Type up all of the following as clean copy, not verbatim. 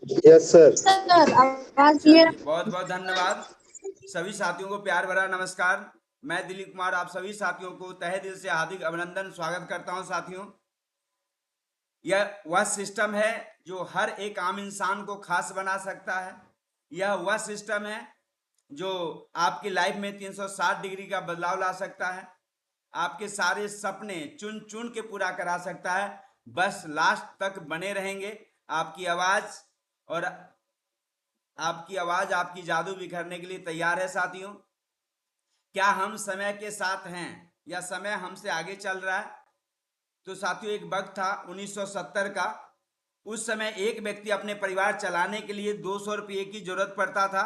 Yes sir. Sir आवाज clear. चलिए, बहुत बहुत धन्यवाद। सभी साथियों को प्यार भरा नमस्कार। मैं दिलीप कुमार आप सभी साथियों को तहे दिल से हार्दिक अभिनंदन स्वागत करता हूं। साथियों, यह वह सिस्टम है जो हर एक आम इंसान को खास बना सकता है। यह वह सिस्टम है जो आपकी लाइफ में 360 डिग्री का बदलाव ला सकता है, आपके सारे सपने चुन चुन के पूरा करा सकता है। बस लास्ट तक बने रहेंगे। आपकी आवाज और आपकी जादू बिखरने के लिए तैयार है साथियों। क्या हम समय के साथ हैं या समय हमसे आगे चल रहा है? तो साथियों, एक वक्त था 1970 का। उस समय एक व्यक्ति अपने परिवार चलाने के लिए 200 रुपये की जरूरत पड़ता था।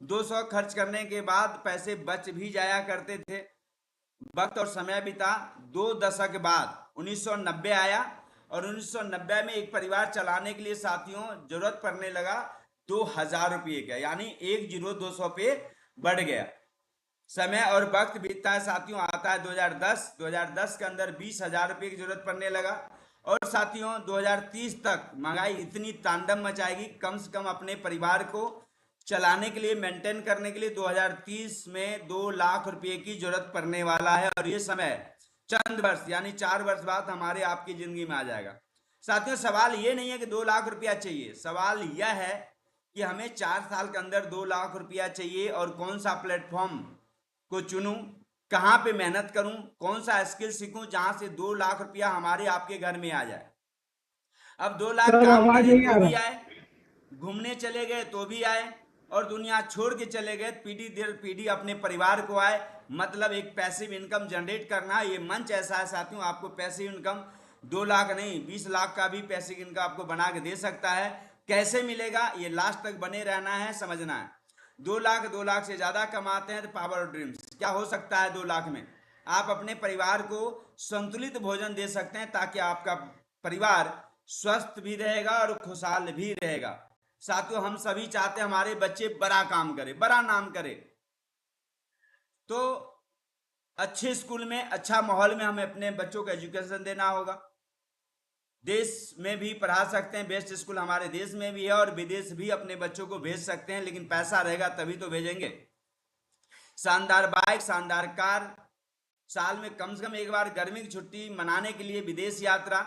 200 खर्च करने के बाद पैसे बच भी जाया करते थे। वक्त और समय बीता। 2 दशक बाद 1990 आया और 1990 में एक परिवार चलाने के लिए साथियों जरूरत पड़ने लगा 2000 रुपये का, यानी 1 0 200 पे बढ़ गया। समय और वक्त बीतता है साथियों, आता है 2010 के अंदर 20,000 रुपये की जरूरत पड़ने लगा। और साथियों 2030 तक महंगाई इतनी तांडव मचाएगी, कम से कम अपने परिवार को चलाने के लिए, मेंटेन करने के लिए 2030 में 2 लाख रुपए की जरूरत पड़ने वाला है। और ये समय चंद वर्ष यानी 4 वर्ष बाद हमारे आपकी जिंदगी में आ जाएगा। साथियों, सवाल ये नहीं है कि 2 लाख रुपया चाहिए, सवाल यह है कि हमें 4 साल के अंदर 2 लाख रुपया चाहिए और कौन सा प्लेटफॉर्म को चुनूं, कहां पे मेहनत करूं, कौन सा स्किल सीखूं जहां से 2 लाख रुपया हमारे आपके घर में आ जाए। अब 2 लाख सर काम आवाज करे नहीं तो आ भी रहा। आए, घूमने चले गए तो भी आए, और दुनिया छोड़ के चले गए पीढ़ी दर पीढ़ी अपने परिवार को आए। मतलब एक पैसिव इनकम जनरेट करना। ये मंच ऐसा है साथियों, आपको पैसिव इनकम 2 लाख नहीं 20 लाख का भी पैसिव इनकम आपको बना के दे सकता है। कैसे मिलेगा, ये लास्ट तक बने रहना है, समझना है। 2 लाख से ज्यादा कमाते हैं तो पावर ऑफ ड्रीम्स क्या हो सकता है? 2 लाख में आप अपने परिवार को संतुलित भोजन दे सकते हैं ताकि आपका परिवार स्वस्थ भी रहेगा और खुशहाल भी रहेगा। साथियों, हम सभी चाहते हैं हमारे बच्चे बड़ा काम करें, बड़ा नाम करें। तो अच्छे स्कूल में, अच्छा माहौल में हमें अपने बच्चों को एजुकेशन देना होगा। देश में भी पढ़ा सकते हैं, बेस्ट स्कूल हमारे देश में भी है, और विदेश भी अपने बच्चों को भेज सकते हैं, लेकिन पैसा रहेगा तभी तो भेजेंगे। शानदार बाइक, शानदार कार, साल में कम से कम एक बार गर्मी की छुट्टी मनाने के लिए विदेश यात्रा,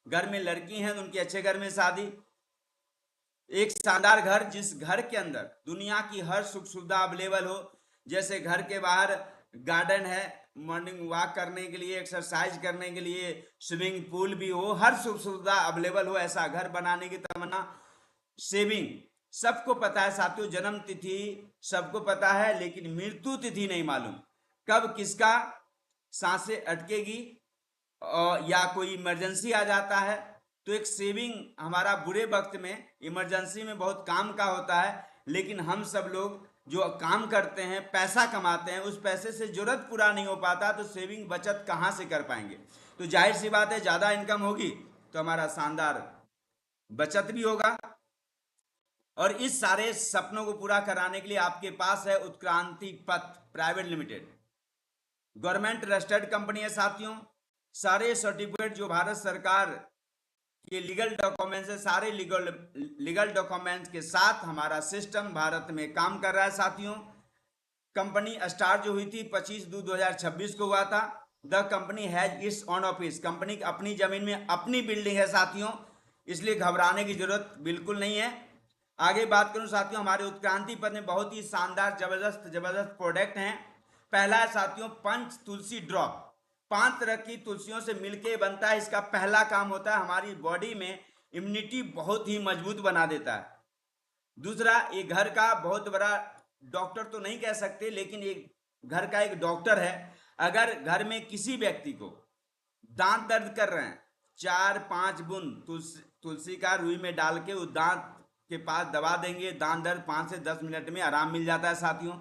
घर में लड़की हैं तो उनके अच्छे घर में शादी, एक शानदार घर जिस घर के अंदर दुनिया की हर सुख सुविधा अवेलेबल हो। जैसे घर के बाहर गार्डन है, मॉर्निंग वॉक करने के लिए, एक्सरसाइज करने के लिए, स्विमिंग पूल भी हो, हर सुख सुविधा अवेलेबल हो, ऐसा घर बनाने की तमन्ना। सेविंग सबको पता है साथियों, जन्म तिथि सबको पता है, लेकिन मृत्यु तिथि नहीं मालूम, कब किसका सांसें अटकेगी या कोई इमरजेंसी आ जाता है। तो एक सेविंग हमारा बुरे वक्त में, इमरजेंसी में बहुत काम का होता है। लेकिन हम सब लोग जो काम करते हैं, पैसा कमाते हैं, उस पैसे से जरूरत पूरा नहीं हो पाता, तो सेविंग बचत कहाँ से कर पाएंगे? तो जाहिर सी बात है, ज़्यादा इनकम होगी तो हमारा शानदार बचत भी होगा। और इस सारे सपनों को पूरा कराने के लिए आपके पास है उत्क्रांति पथ private limited, government registered company है साथियों। सारे सर्टिफिकेट जो भारत सरकार के लीगल डॉक्यूमेंट्स है, सारे लीगल डॉक्यूमेंट्स के साथ हमारा सिस्टम भारत में काम कर रहा है साथियों। कंपनी स्टार्ट जो हुई थी 25/2/2026 को हुआ था। The company has its on office, company अपनी जमीन में अपनी बिल्डिंग है साथियों, इसलिए घबराने की जरूरत बिल्कुल नहीं है। आगे बात करूं साथियों, हमारे उत्क्रांति पथ में बहुत ही शानदार जबरदस्त प्रोडक्ट हैं। पहला है साथियों पंच तुलसी ड्रॉप, 5 तरह की तुलसियों से मिलके बनता है। इसका पहला काम होता है हमारी बॉडी में इम्यूनिटी बहुत ही मजबूत बना देता है। दूसरा, ये घर का बहुत बड़ा डॉक्टर तो नहीं कह सकते, लेकिन एक घर का एक डॉक्टर है। अगर घर में किसी व्यक्ति को दांत दर्द कर रहे हैं, 4-5 बूंद तुलसी का रुई में डाल के उस दांत के पास दबा देंगे, दांत दर्द 5 से 10 मिनट में आराम मिल जाता है साथियों।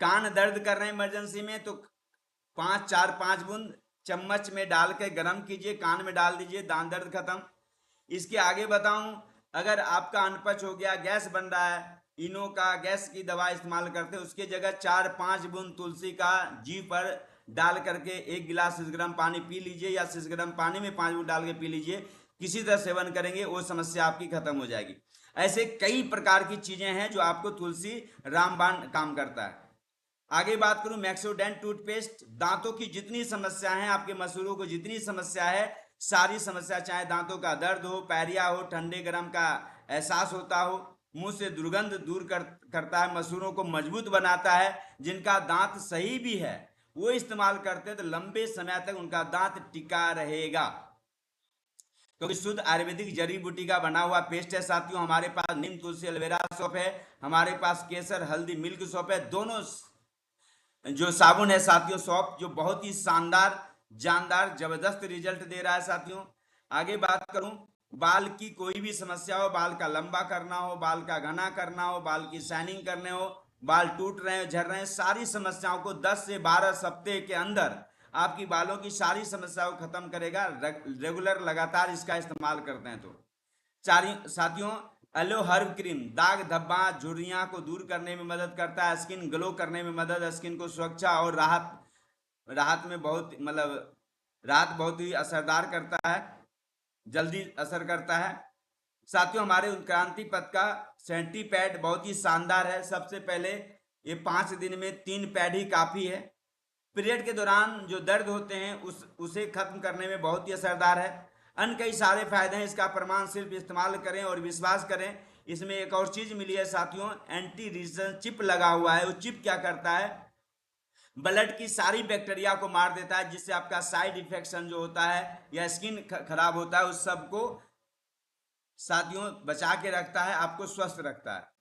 कान दर्द कर रहे हैं इमरजेंसी में, तो 4-5 बूंद चम्मच में डाल के गर्म कीजिए, कान में डाल दीजिए, दांत दर्द खत्म। इसके आगे बताऊं, अगर आपका अनपच हो गया, गैस बन रहा है, इनो का गैस की दवा इस्तेमाल करते हैं, उसके जगह 4-5 बूंद तुलसी का जीभ पर डाल करके 1 गिलास 60 ग्राम पानी पी लीजिए, या 60 ग्राम पानी में 5 बूंद डाल के पी लीजिए। किसी तरह सेवन करेंगे वो समस्या आपकी खत्म हो जाएगी। ऐसे कई प्रकार की चीजें हैं जो आपको तुलसी रामबाण काम करता है। आगे बात करूं मैक्सोडेंट टूथपेस्ट, दांतों की जितनी समस्या है, आपके मसूड़ों को जितनी समस्या है, सारी समस्या, चाहे दांतों का दर्द हो, पैरिया हो, ठंडे गर्म का एहसास होता हो, मुंह से दुर्गंध दूर करता है, मसूड़ों को मजबूत बनाता है, जिनका दांत सही भी है वो इस्तेमाल करते हैं तो लंबे समय तक उनका दांत टिका रहेगा, क्योंकि शुद्ध आयुर्वेदिक जड़ी बूटी का बना हुआ पेस्ट है साथियों। हमारे पास नीम तुलसी एलोवेरा सोप है, हमारे पास केसर हल्दी मिल्क सोप है, दोनों जो साबुन है साथियों, सोप जो बहुत ही शानदार जानदार जबरदस्त रिजल्ट दे रहा है साथियों। आगे बात करूं, बाल की कोई भी समस्या हो, बाल का लंबा करना हो, बाल का घना करना हो, बाल की शाइनिंग करने हो, बाल टूट रहे हो, झड़ रहे हैं, सारी समस्याओं को 10 से 12 सप्ताह के अंदर आपकी बालों की सारी समस्याओं को खत्म करेगा, रेगुलर लगातार इसका इस्तेमाल करते हैं तो। साथियों, एलो हर्ब क्रीम दाग धब्बा झुर्रियां को दूर करने में मदद करता है, स्किन ग्लो करने में मदद, स्किन को सुरक्षा और राहत में बहुत राहत बहुत ही असरदार करता है, जल्दी असर करता है साथियों। हमारे उत्क्रांति पद का सेंटी पैड बहुत ही शानदार है। सबसे पहले ये 5 दिन में 3 पैड ही काफी है। पीरियड के दौरान जो दर्द होते हैं उसे खत्म करने में बहुत ही असरदार है। अन्य कई सारे फायदे हैं, इसका प्रमाण सिर्फ इस्तेमाल करें और विश्वास करें। इसमें एक और चीज मिली है साथियों, एंटी रेजिस्टेंस चिप लगा हुआ है। वो चिप क्या करता है, ब्लड की सारी बैक्टीरिया को मार देता है, जिससे आपका साइड इन्फेक्शन जो होता है या स्किन खराब होता है उस सब को साथियों बचा के रखता है, आपको स्वस्थ रखता है।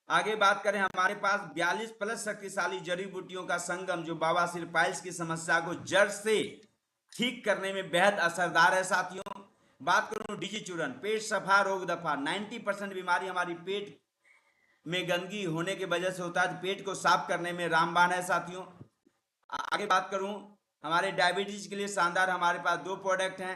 आगे बात करें, हमारे पास 42 प्लस शक्तिशाली जड़ी बूटियों का संगम जो बवासीर पाइल्स की समस्या को जड़ से ठीक करने में बेहद असरदार है साथियों। बात करूं डीजी चूरन, पेट सफा रोग दफा, 90% बीमारी हमारी पेट में गंदगी होने की वजह से होता है, पेट को साफ करने में रामबाण है साथियों। आगे बात करूं, हमारे डायबिटीज के लिए शानदार हमारे पास 2 प्रोडक्ट हैं।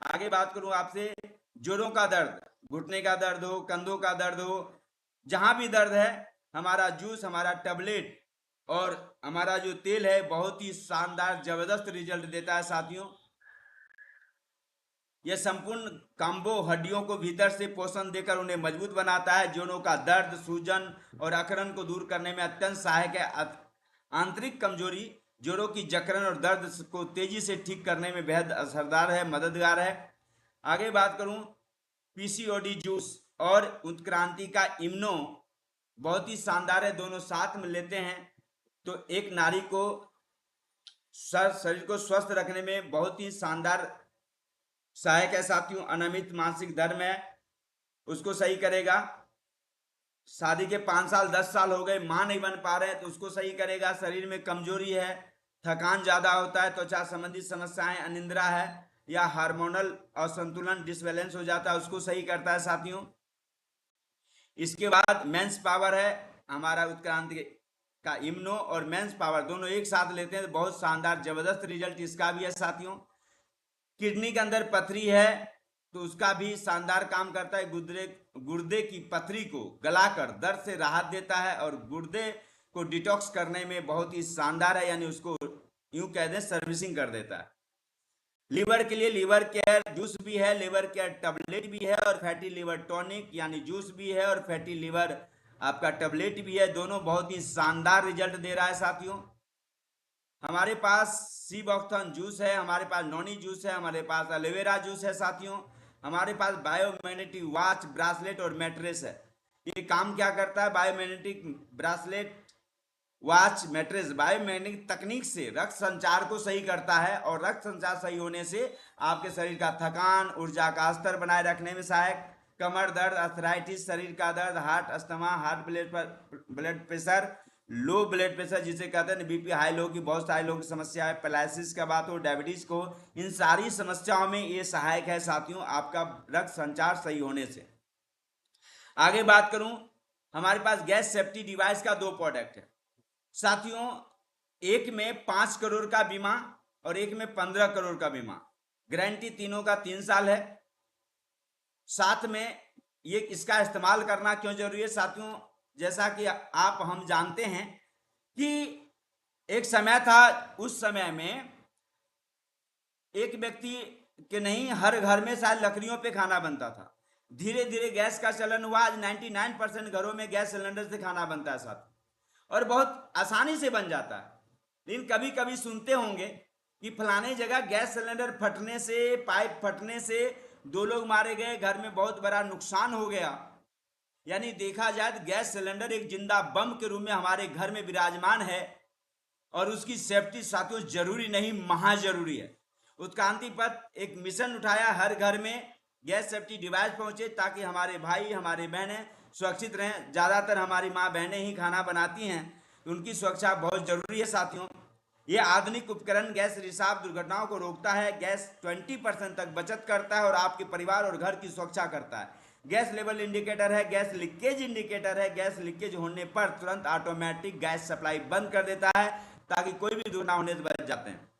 आगे बात करूं आपसे, जोड़ों का दर्द, घुटने का दर्द हो, कंधों का दर्द हो, जहां भी दर्द है, हमारा जूस, हमारा टैबलेट और हमारा जो तेल है बहुत ही शानदार जबरदस्त रिजल्ट देता है साथियों। यह संपूर्ण कॉम्बो हड्डियों को भीतर से पोषण देकर उन्हें मजबूत बनाता है, जोड़ों का दर्द, सूजन और अकड़न को दूर करने में अत्यंत सहायक है। आंतरिक कमजोरी, जोड़ों की जकड़न और दर्द को तेजी से ठीक करने में बेहद असरदार है, मददगार है। आगे बात करूं, पीसीओडी जूस और उत्क्रांति का इम्नो बहुत ही शानदार है, दोनों साथ में लेते हैं तो एक नारी को शरीर को स्वस्थ रखने में बहुत ही शानदार सहायक है साथियों। अनियमित मासिक धर्म है उसको सही करेगा, शादी के 5 साल 10 साल हो गए मां नहीं बन पा रहे तो उसको सही करेगा, शरीर में कमजोरी है, थकान ज्यादा होता है, त्वचा संबंधी समस्याएं, अनिद्रा है या हार्मोनल असंतुलन डिसबैलेंस हो जाता है, उसको सही करता है साथियों। इसके बाद मेंस पावर है, हमारा उत्क्रांति का इम्नो और मेंस पावर दोनों एक साथ लेते हैं तो बहुत शानदार जबरदस्त रिजल्ट इसका भी है साथियों। किडनी के अंदर पथरी है तो उसका भी शानदार काम करता है, गुर्दे की पथरी को गलाकर दर्द से राहत देता है और गुर्दे को डिटॉक्स करने में बहुत ही शानदार है, यानी उसको यूं कह दें सर्विसिंग कर देता है। लीवर के लिए लीवर केयर जूस भी है, लीवर केयर टैबलेट भी है और फैटी लीवर टॉनिक यानी जूस भी है और फैटी लीवर आपका टैबलेट भी है, दोनों बहुत ही शानदार रिजल्ट दे रहा है साथियों। हमारे पास सीबॉक्थन जूस है, हमारे पास नॉनी जूस है, हमारे पास एलोवेरा जूस है साथियों, हमारे पास बायोमैग्नेटिक वॉच ब्रासलेट और मैट्रेस है। ये काम क्या करता है, biomagnetic bracelet watch mattress biomagnetic तकनीक से रक्त संचार को सही करता है और रक्त संचार सही होने से आपके शरीर का थकान, ऊर्जा का स्तर बनाए रखने में सहायक, कमर दर्द, अर्थराइटिस, शरीर का दर्द, heart asthma, heart blood pressure, low blood pressure जिसे कहते हैं बीपी हाई लो की बहुत सारे लोगों की समस्या है, पैरालिसिस का बात हो, डायबिटीज को, इन सारी समस्याओं में ये सहायक है साथियों आपका रक्त संचार सही होने से। आगे बात करूं, हमारे पास गैस सेफ्टी डिवाइस का 2 प्रोडक्ट है साथियों, एक में 5 करोड़ का बीमा और एक में 15 करोड़ का बीमा, गारंटी तीनों का 3 साल है। साथ में ये इसका इस्तेमाल करना क्यों जरूरी है साथियों, जैसा कि आप हम जानते हैं कि एक समय था, उस समय में एक व्यक्ति कि नहीं, हर घर में शायद लकड़ियों पे खाना बनता था। धीरे धीरे गैस का चलन हुआ, आज 99% घरों में गैस सिलेंडर से खाना बनता है साथ, और बहुत आसानी से बन जाता है। लेकिन कभी कभी सुनते होंगे कि फलाने जगह गैस सिलेंडर फटने से, पाइप फटने से 2 लोग मारे गए, घर में बहुत बड़ा नुकसान हो गया। यानी देखा जाए तो गैस सिलेंडर एक जिंदा बम के रूप में हमारे घर में विराजमान है, और उसकी सेफ्टी साथियों जरूरी नहीं, महा जरूरी है। उत्क्रांति पथ एक मिशन उठाया, हर घर में गैस सेफ्टी डिवाइस पहुंचे ताकि हमारे भाई, हमारे बहनें सुरक्षित रहें। ज़्यादातर हमारी माँ बहनें ही खाना बनाती हैं, तो उनकी सुरक्षा बहुत जरूरी है साथियों। ये आधुनिक उपकरण गैस रिसाव दुर्घटनाओं को रोकता है, गैस 20% तक बचत करता है और आपके परिवार और घर की सुरक्षा करता है। गैस लेवल इंडिकेटर है, गैस लीकेज इंडिकेटर है। गैस लीकेज होने पर तुरंत ऑटोमेटिक गैस सप्लाई बंद कर देता है ताकि कोई भी दुर्घटना होने से बच जाते हैं।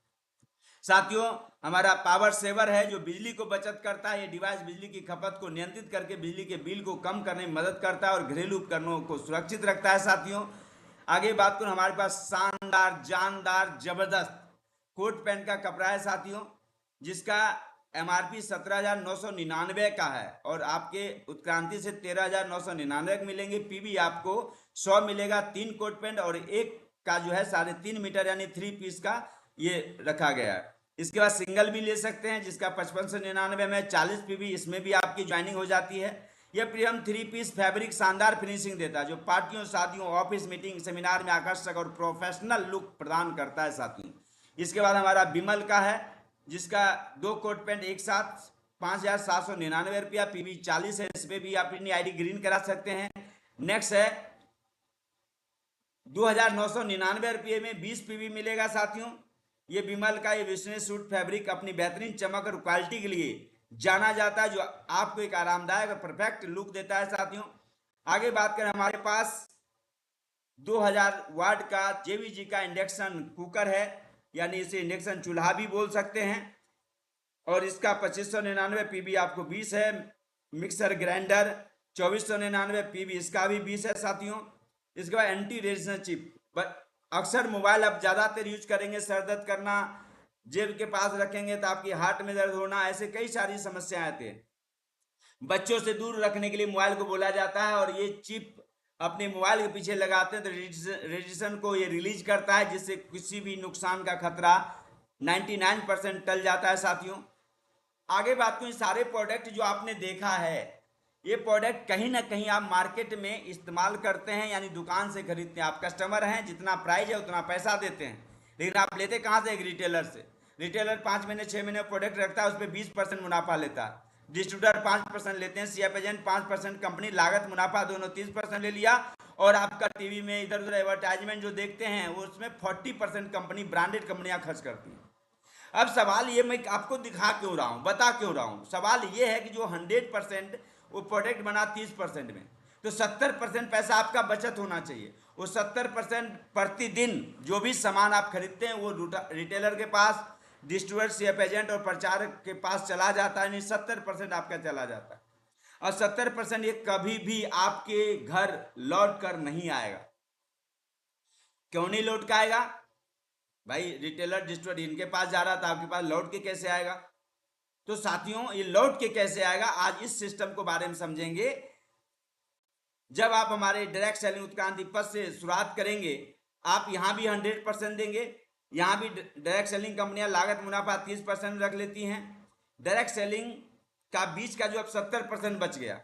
साथियों, हमारा पावर सेवर है जो बिजली को बचत करता है। ये डिवाइस बिजली की खपत को नियंत्रित करके बिजली के बिल को कम करने में मदद करता है और घरेलू उपकरणों को सुरक्षित रखता है। साथियों, आगे बात करूं, हमारे पास शानदार, जानदार, जबरदस्त कोट पैंट का कपड़ा है साथियों, जिसका MRP 17,999 का है और आपके उत्क्रांति से 13,999 के मिलेंगे। PB आपको 100 मिलेगा। 3 कोट पैंट और एक का जो है 3.5 मीटर यानी 3 पीस का ये रखा गया है। इसके बाद सिंगल भी ले सकते हैं जिसका 5599 में 40 PB, इसमें भी आपकी ज्वाइनिंग हो जाती है। यह प्रीमियम 3 पीस फैब्रिक शानदार फिनिशिंग देता है जो पार्टियों, शादियों, ऑफिस मीटिंग, सेमिनार में आकर्षक और प्रोफेशनल लुक प्रदान करता है साथियों। इसके बाद हमारा बिमल का है जिसका 2 कोट पैंट एक साथ 5,799 रुपया, PB 40 है। इस पर भी आप अपनी ID ग्रीन करा सकते हैं। नेक्स्ट है 2,999 रुपये में 20 PB मिलेगा साथियों। ये बिमल का ये बिजनेस सूट फैब्रिक अपनी बेहतरीन चमक और क्वालिटी के लिए जाना जाता है, जो आपको एक आरामदायक और परफेक्ट लुक देता है साथियों। आगे बात करें, हमारे पास 2000 वाट का JVG का इंडक्शन कुकर है, यानी इसे इंडक्शन चूल्हा भी बोल सकते हैं, और इसका 2599 PB आपको 20 है। मिक्सर ग्राइंडर 2499 PB, इसका भी 20 है साथियों। इसके बाद एंटी रेजिस्टेंस चिप, अक्सर मोबाइल आप ज़्यादातर यूज करेंगे, सर दर्द करना, जेब के पास रखेंगे तो आपकी हार्ट में दर्द होना, ऐसे कई सारी समस्याएं आती हैं। बच्चों से दूर रखने के लिए मोबाइल को बोला जाता है, और ये चिप अपने मोबाइल के पीछे लगाते हैं तो रेडिएशन को ये रिलीज करता है, जिससे किसी भी नुकसान का खतरा 99% टल जाता है साथियों। आगे बात करूं, सारे प्रोडक्ट जो आपने देखा है, ये प्रोडक्ट कहीं ना कहीं आप मार्केट में इस्तेमाल करते हैं, यानी दुकान से खरीदते हैं। आप कस्टमर हैं, जितना प्राइस है उतना पैसा देते हैं, लेकिन आप लेते कहाँ से? एक रिटेलर से। रिटेलर 5 महीने 6 महीने प्रोडक्ट रखता है, उस पर 20% मुनाफा लेता है। डिस्ट्रीब्यूटर 5% लेते हैं, CF एजेंट 5%, कंपनी लागत मुनाफा दोनों 30% ले लिया, और आपका टीवी में इधर उधर एडवर्टाइजमेंट जो देखते हैं वो उसमें 40% कंपनी, ब्रांडेड कंपनियां खर्च करती हैं। अब सवाल ये मैं आपको दिखा क्यों रहा हूं, बता क्यों रहा हूं, सवाल ये है कि जो 100% वो प्रोडक्ट बना 30% में, तो 70% पैसा आपका बचत होना चाहिए। वो 70% प्रतिदिन जो भी सामान आप खरीदते हैं वो रिटेलर के पास, डिस्ट्रीब्यूटर, CF एजेंट और प्रचारक के पास चला जाता है, नहीं 70% आपका चला जाता है। और 70% ये कभी भी आपके घर लौट कर नहीं आएगा। क्यों नहीं लौट के आएगा भाई? रिटेलर, डिस्ट्रीब्यूटर इनके पास जा रहा था, आपके पास लौट के कैसे आएगा? तो साथियों, ये लौट के कैसे आएगा, आज इस सिस्टम को बारे में समझेंगे। जब आप हमारे डायरेक्ट सेलिंग उत्क्रांति पथ से शुरुआत करेंगे, आप यहां भी 100% देंगे, यहां भी डायरेक्ट सेलिंग कंपनियां लागत मुनाफा 30% रख लेती हैं। डायरेक्ट सेलिंग का बीच का जो अब 70% बच गया,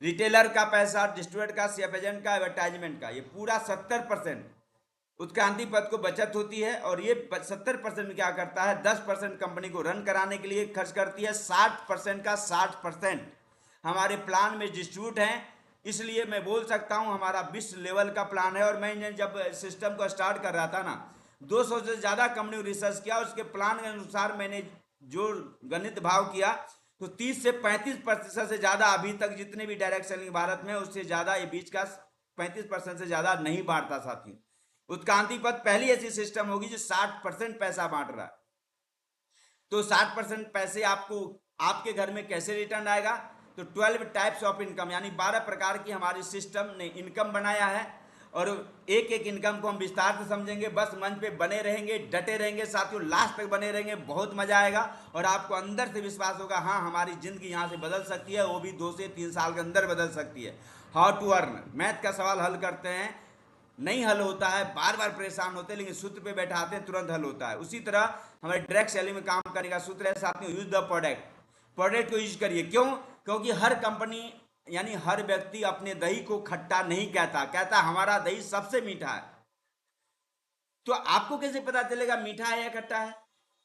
रिटेलर का पैसा, डिस्ट्रीब्यूटर का, CF एजेंट का, एडवर्टाइजमेंट का, ये पूरा 70% उत्क्रांति पथ को बचत होती है। और ये 70% क्या करता है? 10% कंपनी को रन कराने के लिए खर्च करती है। 60% का 60% हमारे प्लान में डिस्ट्रीब्यूट हैं। इसलिए मैं बोल सकता हूं हमारा विश्व लेवल का प्लान है। और मैं जब सिस्टम को स्टार्ट कर रहा था ना, 200 से ज़्यादा कंपनी रिसर्च किया, उसके प्लान के अनुसार मैंने जो गणित भाव किया, तो 30 से 35% से ज़्यादा अभी तक जितने भी डायरेक्ट सेलिंग भारत में, उससे ज़्यादा ये बीच का 35% से ज़्यादा नहीं बांटता साथी। उत्क्रांति पथ पहली ऐसी सिस्टम होगी जो 60% पैसा बांट रहा है। तो 60% पैसे आपको आपके घर में कैसे रिटर्न आएगा? तो 12 टाइप्स ऑफ इनकम, यानी 12 प्रकार की हमारी सिस्टम ने इनकम बनाया है। और एक एक इनकम को हम विस्तार से समझेंगे। बस मंच पे बने रहेंगे, डटे रहेंगे साथियों, लास्ट तक बने रहेंगे, बहुत मजा आएगा और आपको अंदर से विश्वास होगा हाँ हमारी जिंदगी यहाँ से बदल सकती है, वो भी 2 से 3 साल के अंदर बदल सकती है। हाउ टू अर्न, मैथ का सवाल हल करते हैं, नहीं हल होता है, बार बार परेशान होते हैं, लेकिन सूत्र पे बैठाते हैं तुरंत हल होता है। उसी तरह हमारे डायरेक्ट सेलिंग में काम करने का सूत्र है साथियों, यूज द प्रोडक्ट, प्रोडक्ट को यूज करिए। क्यों? क्योंकि हर कंपनी यानी हर व्यक्ति अपने दही को खट्टा नहीं कहता, कहता हमारा दही सबसे मीठा है। तो आपको कैसे पता चलेगा मीठा है या खट्टा है?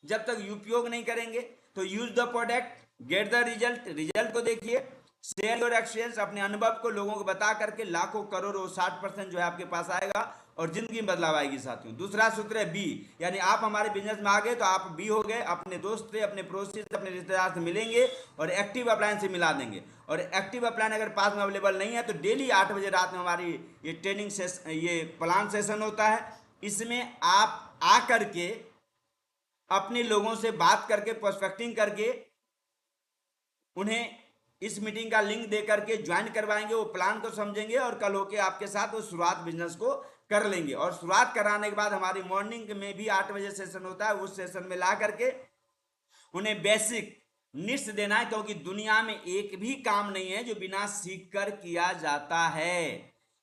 जब तक उपयोग नहीं करेंगे। तो use the product, get the result, result को देखिए, शेयर योर एक्सपीरियंस, अपने अनुभव को लोगों को बता करके लाखों करोड़ों 60% जो है आपके पास आएगा और जिंदगी में बदलाव आएगी साथियों। दूसरा सूत्र है बी, यानी आप हमारे बिजनेस में आ गए तो आप बी हो गए, अपने दोस्त से, अपने पड़ोसी से, अपने रिश्तेदार से मिलेंगे और एक्टिव अपलाइन से मिला देंगे। और एक्टिव अपलाइन अगर पास में अवेलेबल नहीं है तो डेली 8 बजे रात में हमारी ये ट्रेनिंग सेशन, ये प्लान सेशन होता है। इसमें आप आ करके अपने लोगों से बात करके, प्रोस्पेक्टिंग करके, उन्हें इस मीटिंग का लिंक दे करके ज्वाइन करवाएंगे, वो प्लान को समझेंगे और कल होके आपके साथ वो शुरुआत बिजनेस को कर लेंगे। और शुरुआत कराने के बाद हमारी मॉर्निंग में भी 8 बजे सेशन होता है, उस सेशन में ला करके उन्हें बेसिक निष्ठ देना है, क्योंकि दुनिया में एक भी काम नहीं है जो बिना सीख कर किया जाता है,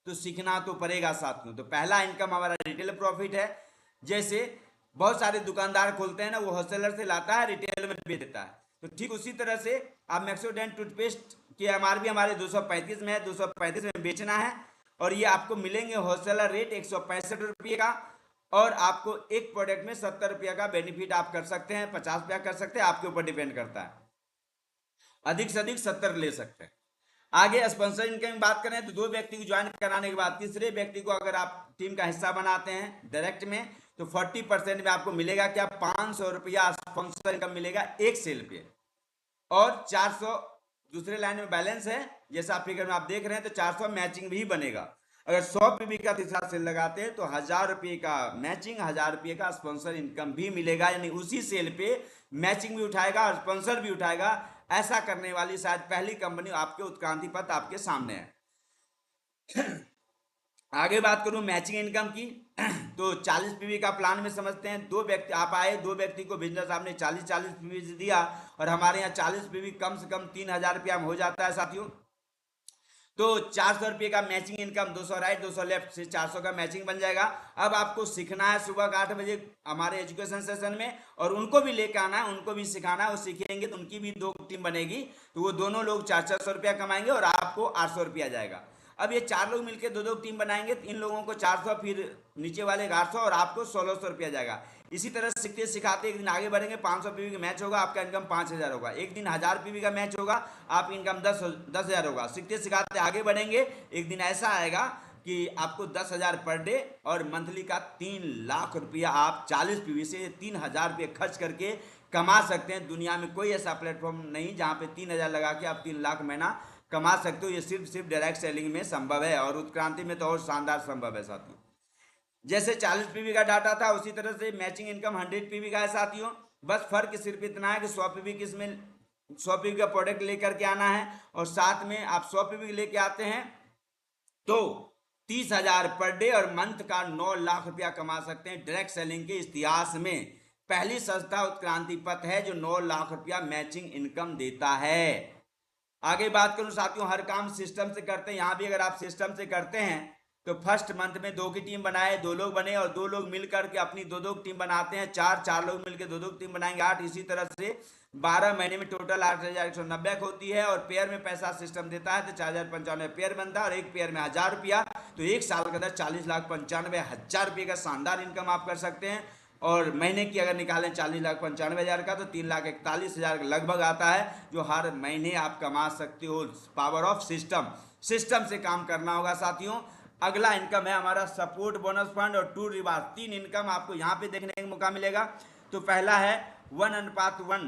तो सीखना तो पड़ेगा साथियों। तो पहला इनकम हमारा रिटेल प्रॉफिट है। जैसे बहुत सारे दुकानदार खोलते हैं ना, वो होलसेलर से लाता है, रिटेल में बेच देता है। तो ठीक उसी तरह से आप मैक्सोडेंट टूथपेस्ट की एमआरपी हमारे 235 में है, 235 में बेचना है और ये आपको मिलेंगे होलसेलर रेट 165 रुपये का, और आपको एक प्रोडक्ट में 70 रुपये का बेनिफिट आप कर सकते हैं, 50 रुपया कर सकते हैं, आपके ऊपर डिपेंड करता है, अधिक से अधिक 70 ले सकते हैं। आगे स्पॉन्सर इनकम की बात करें तो 2 व्यक्ति को ज्वाइन कराने के बाद तीसरे व्यक्ति को अगर आप टीम का हिस्सा बनाते हैं डायरेक्ट में तो 40% में आपको मिलेगा क्या, 500 रुपया स्पॉन्सर इनकम मिलेगा एक सेल पे, और 400 दूसरे लाइन में बैलेंस है, जैसा फिगर में आप देख रहे हैं, तो 400 मैचिंग भी बनेगा। अगर 100 पीवी का तीसरा सेल लगाते हैं तो 1000 रुपये का मैचिंग, 1000 रुपये का स्पॉन्सर इनकम भी मिलेगा, यानी उसी सेल पे मैचिंग भी उठाएगा और स्पॉन्सर भी उठाएगा। ऐसा करने वाली शायद पहली कंपनी आपके उत्क्रांति पथ आपके सामने है। आगे बात करूं मैचिंग इनकम की, तो 40 पीवी का प्लान में समझते हैं। 2 व्यक्ति आप आए, 2 व्यक्ति को बिजनेस आपने 40 पीवी दिया और हमारे यहाँ 40 पीवी कम से कम 3000 रुपया में हो जाता है साथियों। तो 400 रुपये का मैचिंग इनकम, 200 राइट 200 लेफ्ट से 400 का मैचिंग बन जाएगा। अब आपको सीखना है सुबह का 8 बजे हमारे एजुकेशन सेशन में, और उनको भी लेकर आना है, उनको भी सिखाना है, वो सीखेंगे तो उनकी भी 2 टीम बनेगी, तो वो दोनों लोग 400 रुपया कमाएंगे और आपको 800 रुपया जाएगा। अब ये 4 लोग मिलकर 2 टीम बनाएंगे, तो इन लोगों को 400, फिर नीचे वाले 800 और आपको 1600 रुपया जाएगा। इसी तरह सीखते सिखाते एक दिन आगे बढ़ेंगे, 500 पीवी का मैच होगा, आपका इनकम 5000 होगा। एक दिन 1000 पीवी का मैच होगा, आप इनकम 10,000 होगा। सीखते सिखाते आगे बढ़ेंगे, एक दिन ऐसा आएगा कि आपको 10,000 पर डे और मंथली का 3 लाख रुपया आप 40 पीवी से 3000 रुपये खर्च करके कमा सकते हैं। दुनिया में कोई ऐसा प्लेटफॉर्म नहीं जहाँ पे 3000 लगा के आप 3 लाख महीना कमा सकते हो। ये सिर्फ डायरेक्ट सेलिंग में संभव है, और उत्क्रांति में तो और शानदार संभव है साथियों। जैसे 40 पीवी का डाटा था, उसी तरह से मैचिंग इनकम 100 पीवी का है साथियों। बस फर्क सिर्फ इतना है कि 100 पीवी किस में 100 पीवी का प्रोडक्ट लेकर के आना है, और साथ में आप 100 पीवी लेके आते हैं तो 30,000 पर डे और मंथ का 9 लाख रुपया कमा सकते हैं। डायरेक्ट सेलिंग के इतिहास में पहली संस्था उत्क्रांति पथ है जो 9 लाख रुपया मैचिंग इनकम देता है। आगे बात करूं साथियों, हर काम सिस्टम से करते हैं। यहाँ भी अगर आप सिस्टम से करते हैं तो फर्स्ट मंथ में 2 की टीम बनाए, 2 लोग बने, और 2 लोग मिलकर के अपनी 2-2 टीम बनाते हैं, 4 लोग मिलकर 2-2 टीम बनाएंगे 8। इसी तरह से 12 महीने में टोटल 8,190 होती है, और पेयर में पैसा सिस्टम देता है तो 4,095 पेयर बनता है, और एक पेयर में 1000 रुपया, तो एक साल के अंदर 40,95,000 रुपये का शानदार इनकम आप कर सकते हैं। और महीने की अगर निकालें 40,95,000 का तो 3,41,000 लगभग आता है, जो हर महीने आप कमा सकते हो। पावर ऑफ सिस्टम से काम करना होगा साथियों। अगला इनकम है हमारा सपोर्ट बोनस फंड और टूर रिवार्ड। 3 इनकम आपको यहाँ पे देखने का मौका मिलेगा। तो पहला है 1:1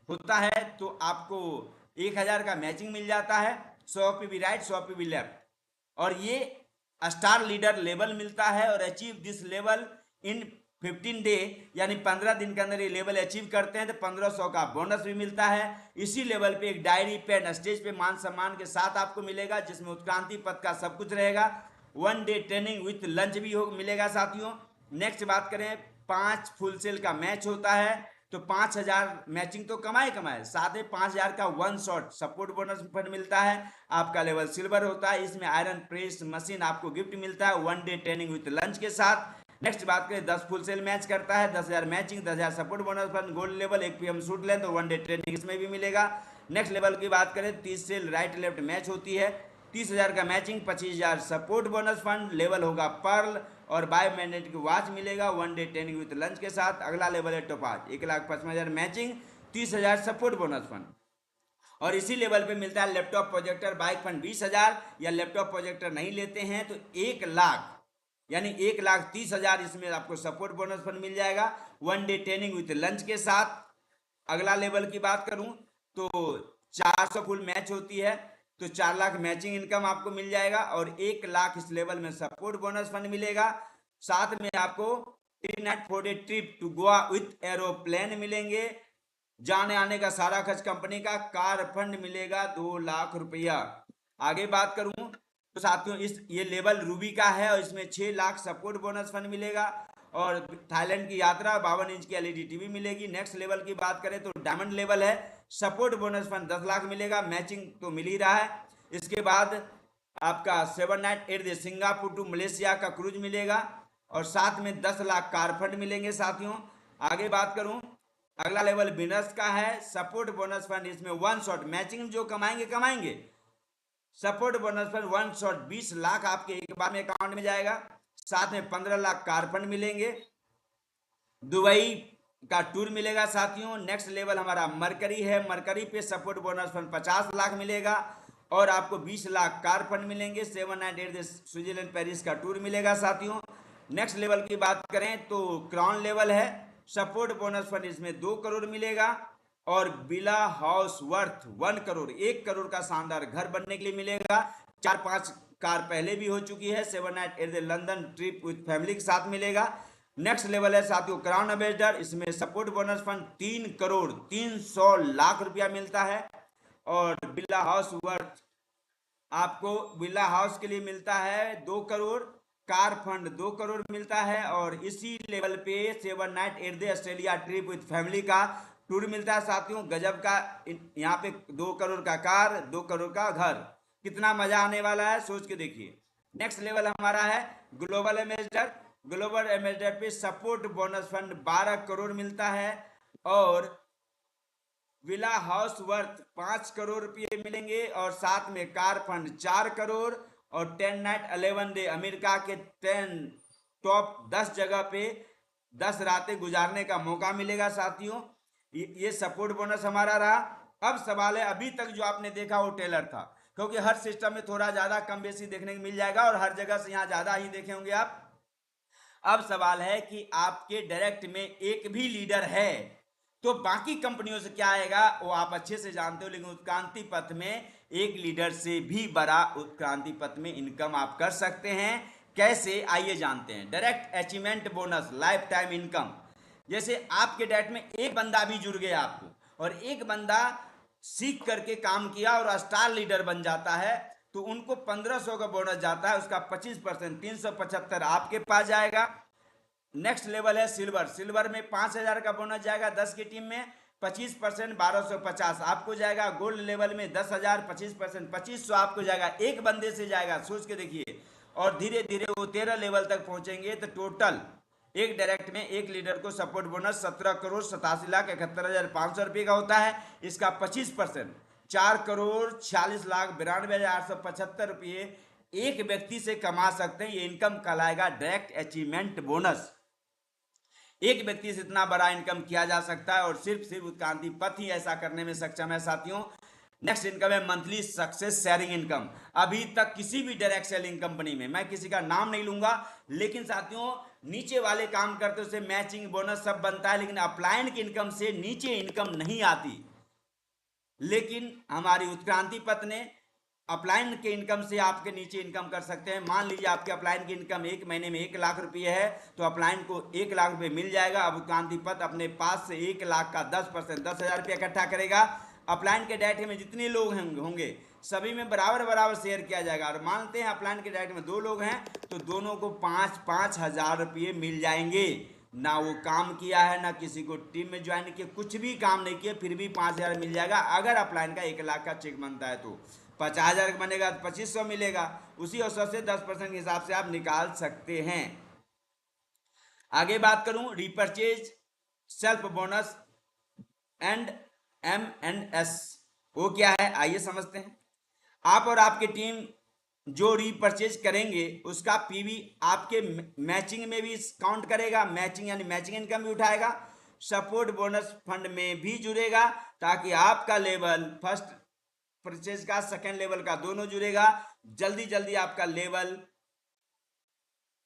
होता है, तो आपको 1000 का मैचिंग मिल जाता है, 100 पीवी राइट 100 पीवी लेफ्ट, और ये स्टार लीडर लेवल मिलता है। और achieve this level in 15 day, यानी 15 दिन के अंदर ये लेवल अचीव करते हैं तो 1500 का बोनस भी मिलता है। इसी लेवल पे एक डायरी पेन स्टेज पे मान सम्मान के साथ आपको मिलेगा, जिसमें उत्क्रांति पथ का सब कुछ रहेगा। 1 डे ट्रेनिंग विथ लंच भी मिलेगा साथियों। नेक्स्ट बात करें, 5 फुल सेल का मैच होता है तो 5000 मैचिंग तो कमाए, साथ ही 5000 का 1 शॉट सपोर्ट बोनस फंड मिलता है। आपका लेवल सिल्वर होता है, इसमें आयरन प्रेस मशीन आपको गिफ्ट मिलता है 1 डे ट्रेनिंग विथ लंच के साथ। नेक्स्ट बात करें, 10 फुल सेल मैच करता है, 10,000 matching, 10,000 support bonus fund, gold level, 1 PM shoot लें तो 1 डे ट्रेनिंग इसमें भी मिलेगा। नेक्स्ट लेवल की बात करें, 30 सेल राइट लेफ्ट मैच होती है, 30,000 का matching, 25,000 support bonus fund, level होगा पर्ल और बायोमैग्नेटिक वॉच मिलेगा 1 डे ट्रेनिंग विथ लंच के साथ। अगला लेवल है topaz, 1,55,000 matching, 30,000 support bonus fund. और इसी लेवल पे मिलता है लैपटॉप प्रोजेक्टर बाइक फंड 20,000, या लैपटॉप प्रोजेक्टर नहीं लेते हैं तो 1 लाख यानी 1,30,000 इसमें आपको सपोर्ट बोनस फंड मिल जाएगा 1 डे ट्रेनिंग विथ लंच के साथ। अगला लेवल की बात करूं तो 400 फुल मैच होती है तो 4 लाख मैचिंग इनकम आपको मिल जाएगा और 1 लाख इस लेवल में सपोर्ट बोनस फंड मिलेगा। साथ में आपको 3 night 4 day trip to Goa with aeroplane मिलेंगे, जाने आने का सारा खर्च कंपनी का, कार फंड मिलेगा 2 लाख रुपया। आगे बात करूं तो साथियों ये लेवल रूबी का है और इसमें 6 लाख सपोर्ट बोनस फंड मिलेगा और थाईलैंड की यात्रा 52 इंच की LED टीवी मिलेगी। नेक्स्ट लेवल की बात करें तो डायमंड लेवल है, सपोर्ट बोनस फंड 10 लाख मिलेगा, मैचिंग तो मिल ही रहा है। इसके बाद आपका 7 night 8 day Singapore to Malaysia का क्रूज मिलेगा और साथ में 10 लाख कार फंड मिलेंगे साथियों। आगे बात करूं, अगला लेवल विनर्स का है, सपोर्ट बोनस फंड इसमें 1 शॉट मैचिंग जो कमाएंगे, support bonus fund 1 shot 20 lakh आपके एक बार में अकाउंट में जाएगा, साथ में 15 लाख कार फंड मिलेंगे, दुबई का टूर मिलेगा साथियों। नेक्स्ट लेवल हमारा मरकरी है, मरकरी पे सपोर्ट बोनस फंड 50 लाख मिलेगा और आपको 20 लाख कार फंड मिलेंगे। 7 नाइट 8 डे स्विट्जरलैंड पेरिस का टूर मिलेगा साथियों। नेक्स्ट लेवल की बात करें तो क्राउन लेवल है, सपोर्ट बोनस फंड इसमें 2 करोड़ मिलेगा और बिला हाउस वर्थ 1 करोड़ 1 करोड़ का शानदार घर बनने के लिए मिलेगा। 4-5 कार पहले भी हो चुकी है, 7 night 8 day London trip with family के साथ मिलेगा। नेक्स्ट लेवल है साथियों क्राउन एम्बेसडर, इसमें support bonus fund 3 crore 300 lakh रुपया मिलता है और बिल्ला हाउस वर्थ आपको बिल्ला हाउस के लिए मिलता है 2 करोड़, कार फंड 2 करोड़ मिलता है और इसी लेवल पे 7 night 8 day Australia trip with family का टूर मिलता है साथियों। गजब का, यहाँ पे 2 करोड़ का कार, 2 करोड़ का घर, कितना मजा आने वाला है सोच के देखिए। नेक्स्ट लेवल हमारा है ग्लोबल एम्बेसडर, ग्लोबल एम्बेसडर पे सपोर्ट बोनस फंड 12 करोड़ मिलता है और विला हाउस वर्थ 5 करोड़ रुपये मिलेंगे और साथ में कार फंड 4 करोड़ और 10 नाइट 11 डे अमेरिका के 10 टॉप 10 जगह पे 10 रातें गुजारने का मौका मिलेगा साथियों। ये सपोर्ट बोनस हमारा रहा। अब सवाल है, अभी तक जो आपने देखा वो टेलर था, क्योंकि हर सिस्टम में थोड़ा ज्यादा कम बेसी देखने को मिल जाएगा और हर जगह से यहाँ ज्यादा ही देखे होंगे आप। अब सवाल है कि आपके डायरेक्ट में एक भी लीडर है तो बाकी कंपनियों से क्या आएगा वो आप अच्छे से जानते हो, लेकिन उत्क्रांति पथ में एक लीडर से भी बड़ा उत्क्रांति पथ में इनकम आप कर सकते हैं। कैसे, आइए जानते हैं। Direct achievement bonus life time income, जैसे आपके डायरेक्ट में एक बंदा भी जुड़ गया आपको और एक बंदा सीख करके काम किया और स्टार लीडर बन जाता है तो उनको 1500 का बोनस जाता है, उसका 25% 375 आपके पास जाएगा। नेक्स्ट लेवल है सिल्वर, सिल्वर में 5000 का बोनस जाएगा 10 की टीम में, 25% 1250 आपको जाएगा। गोल्ड लेवल में 10,000 25% 2500 आपको जाएगा, एक बंदे से जाएगा, सोच के देखिए। और धीरे धीरे वो 13 लेवल तक पहुंचेंगे तो टोटल एक डायरेक्ट में एक लीडर को सपोर्ट बोनस 17 करोड़ 87,71,500 रुपये का होता है। इसका 25% 4 करोड़ 46,92,875 रुपये एक व्यक्ति से कमा सकते हैं। ये इनकम कहलाएगा डायरेक्ट अचीवमेंट बोनस। एक व्यक्ति से इतना बड़ा इनकम किया जा सकता है और सिर्फ उत्क्रांति पथ ही ऐसा करने में सक्षम है साथियों। नेक्स्ट इनकम है मंथली सक्सेस शेयरिंग इनकम। अभी तक किसी भी डायरेक्ट सेलिंग कंपनी में, मैं किसी का नाम नहीं लूंगा, लेकिन साथियों नीचे वाले काम करते उसे मैचिंग बोनस सब बनता है, लेकिन अपलाइन की इनकम से नीचे इनकम नहीं आती। लेकिन हमारी उत्क्रांति पथ ने अपलाइन के इनकम से आपके नीचे इनकम कर सकते हैं। मान लीजिए आपके अपलाइन की इनकम एक महीने में 1 लाख रुपये है तो अपलाइन को 1 लाख रुपये मिल जाएगा। अब उत्क्रांति पथ अपने पास से 1 लाख का 10% 10,000 रुपये इकट्ठा करेगा। अपलाइन के डाटा में जितने लोग होंगे सभी में बराबर बराबर शेयर किया जाएगा। और मानते हैं अपलाइन के डायरेक्ट में 2 लोग हैं तो दोनों को 5-5 हजार रुपये मिल जाएंगे। ना वो काम किया है, ना किसी को टीम में ज्वाइन किया, कुछ भी काम नहीं किया, फिर भी 5,000 मिल जाएगा। अगर अपलाइन का 1 लाख का चेक बनता है तो 50,000 बनेगा तो 2500 मिलेगा। उसी अवसर से 10% के हिसाब से आप निकाल सकते हैं। आगे बात करूं repurchase self bonus and MNS, वो क्या है आइए समझते हैं। आप और आपकी टीम जो रीपरचेज करेंगे उसका पीवी आपके मैचिंग में भी काउंट करेगा, मैचिंग यानी मैचिंग इनकम भी उठाएगा, सपोर्ट बोनस फंड में भी जुड़ेगा, ताकि आपका लेवल फर्स्ट परचेज का सेकेंड लेवल का दोनों जुड़ेगा, जल्दी जल्दी आपका लेवल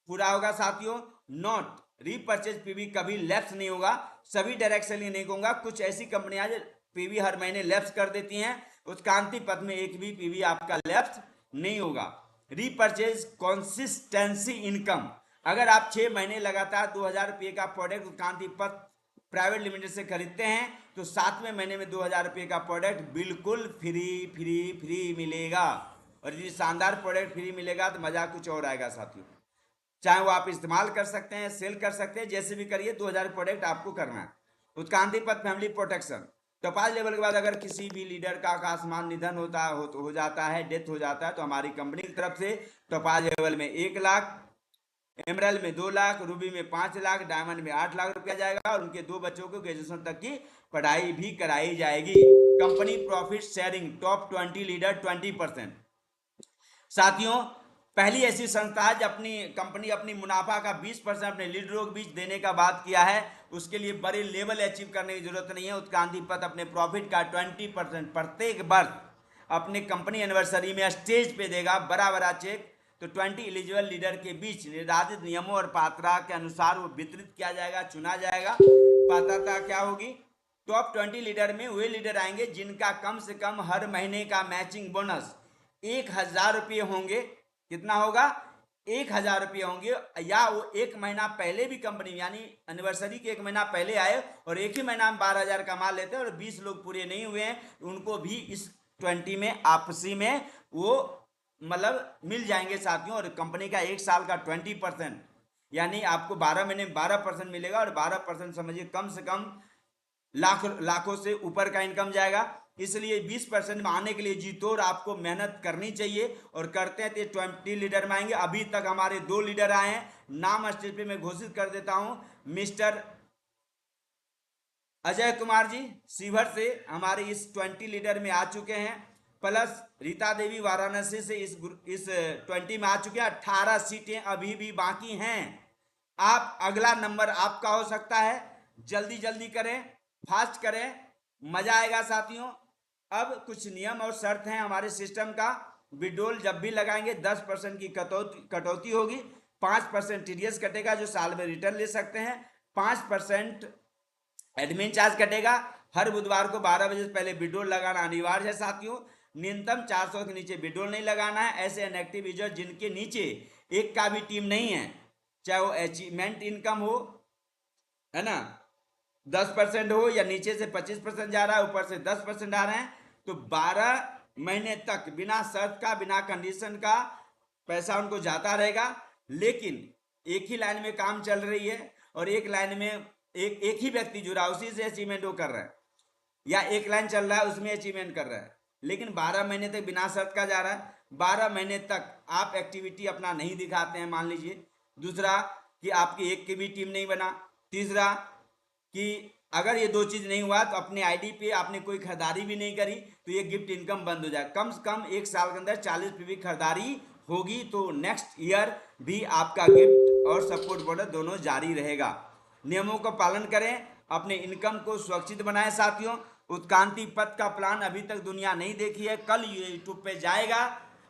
पूरा होगा साथियों। नोट रीपरचेज पीवी कभी लैप्स नहीं होगा, सभी डायरेक्टली नहीं कहूंगा, कुछ ऐसी कंपनियां पीवी हर महीने लैप्स कर देती हैं, उस कांति पथ में एक भी पीवी आपका लैप्स नहीं होगा। रीपरचेज कंसिस्टेंसी इनकम, अगर आप 6 महीने लगातार 2,000 रुपये का प्रोडक्ट कांति पथ प्राइवेट लिमिटेड से खरीदते हैं तो 7वें महीने में 2,000 रुपये का प्रोडक्ट बिल्कुल फ्री मिलेगा। और यदि शानदार प्रोडक्ट फ्री मिलेगा तो मजा कुछ और आएगा साथियों। चाहे वो आप इस्तेमाल कर सकते हैं, सेल कर सकते हैं, जैसे भी करिए 2,000 प्रोडक्ट आपको करना है। उत्क्रांति पथ फैमिली प्रोटेक्शन, तो 5 लेवल के बाद अगर किसी भी लीडर का आकस्मिक निधन हो जाता है, डेथ हो जाता है, तो हमारी कंपनी की तरफ से तो 5 लेवल में 1 लाख, एमरल्ड में 2 लाख, रूबी में 5 लाख, डायमंड में 8 लाख रुपया जाएगा और उनके 2 बच्चों को ग्रेजुएशन तक की पढ़ाई भी कराई जाएगी। Company profit sharing top 20 leader 20%। साथियों पहली ऐसी संस्था है जब अपनी कंपनी अपनी मुनाफा का 20% अपने लीडरों के बीच देने का बात किया है। उसके लिए बड़े लेवल अचीव करने की जरूरत नहीं है। उत्क्रांति पथ अपने प्रॉफिट का 20% प्रत्येक वर्ष अपने कंपनी एनिवर्सरी में स्टेज पे देगा बड़ा बड़ा चेक। तो 20 एलिजिबल लीडर के बीच निर्धारित नियमों और पात्रता के अनुसार वो वितरित किया जाएगा, चुना जाएगा। पात्रता क्या होगी? टॉप 20 लीडर में वे लीडर आएंगे जिनका कम से कम हर महीने का मैचिंग बोनस 1,000 रुपये होंगे। कितना होगा? 1,000 रुपये होंगे, या वो 1 महीना पहले भी कंपनी यानी एनिवर्सरी के 1 महीना पहले आए और एक ही महीना में 12,000 कमा लेते हैं और 20 लोग पूरे नहीं हुए हैं, उनको भी इस 20 में आपसी में वो मतलब मिल जाएंगे साथियों। और कंपनी का 1 साल का 20% यानी आपको 12 महीने में 12% मिलेगा और 12% समझिए कम से कम लाखों से ऊपर का इनकम जाएगा। इसलिए 20% में आने के लिए जी तोड़ आपको मेहनत करनी चाहिए और करते हैं तो 20 लीडर में आएंगे। अभी तक हमारे 2 लीडर आए हैं, नाम स्टेज पे मैं घोषित कर देता हूं। मिस्टर अजय कुमार जी शिवहर से हमारे इस 20 लीडर में आ चुके हैं, प्लस रीता देवी वाराणसी से इस 20 में आ चुके हैं। 18 सीटें अभी भी बाकी हैं। आप अगला नंबर आपका हो सकता है, जल्दी जल्दी करें, फास्ट करें, मजा आएगा साथियों। अब कुछ नियम और शर्त हैं हमारे सिस्टम का। विड्रॉल जब भी लगाएंगे 10% की कटौती होगी, 5% टीडीएस कटेगा जो साल में रिटर्न ले सकते हैं, 5% एडमिन चार्ज कटेगा। हर बुधवार को 12 बजे से पहले विड्रॉल लगाना अनिवार्य है साथियों। न्यूनतम 400 के नीचे विड्रॉल नहीं लगाना है। ऐसे इनएक्टिव यूजर जिनके नीचे एक का भी टीम नहीं है, चाहे वो अचीवमेंट इनकम हो, है ना, 10% हो या नीचे से 25% जा रहा है, ऊपर से 10% आ रहे हैं, तो 12 महीने तक बिना शर्त का, बिना कंडीशन का पैसा उनको जाता रहेगा। लेकिन एक ही लाइन में काम चल रही है और एक लाइन में एक ही व्यक्ति जुड़ा, उसी से अचीवमेंट वो कर रहा है, या एक लाइन चल रहा है उसमें अचीवमेंट कर रहा है, लेकिन 12 महीने तक बिना शर्त का जा रहा है। 12 महीने तक आप एक्टिविटी अपना नहीं दिखाते हैं मान लीजिए। दूसरा कि आपकी एक की भी टीम नहीं बना। तीसरा कि अगर ये 2 चीज नहीं हुआ तो अपने आईडी पे आपने कोई खरीदारी भी नहीं करी तो ये गिफ्ट इनकम बंद हो जाए। कम से कम 1 साल के अंदर 40 पीवी खरीदारी होगी तो नेक्स्ट ईयर भी आपका गिफ्ट और सपोर्ट बोनस दोनों जारी रहेगा। नियमों का पालन करें, अपने इनकम को सुरक्षित बनाएं साथियों। उत्क्रांति पथ का प्लान अभी तक दुनिया नहीं देखी है, कल यूट्यूब पे जाएगा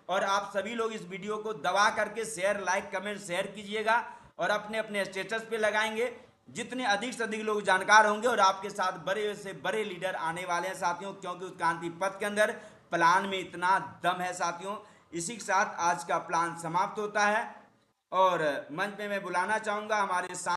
और आप सभी लोग इस वीडियो को दबा करके शेयर, लाइक, कमेंट शेयर कीजिएगा और अपने अपने स्टेटस पे लगाएंगे। जितने अधिक से अधिक लोग जानकार होंगे और आपके साथ बड़े से बड़े लीडर आने वाले हैं साथियों, क्योंकि उत्क्रांति पथ के अंदर प्लान में इतना दम है साथियों। इसी के साथ आज का प्लान समाप्त होता है और मंच पे मैं बुलाना चाहूंगा हमारे साथ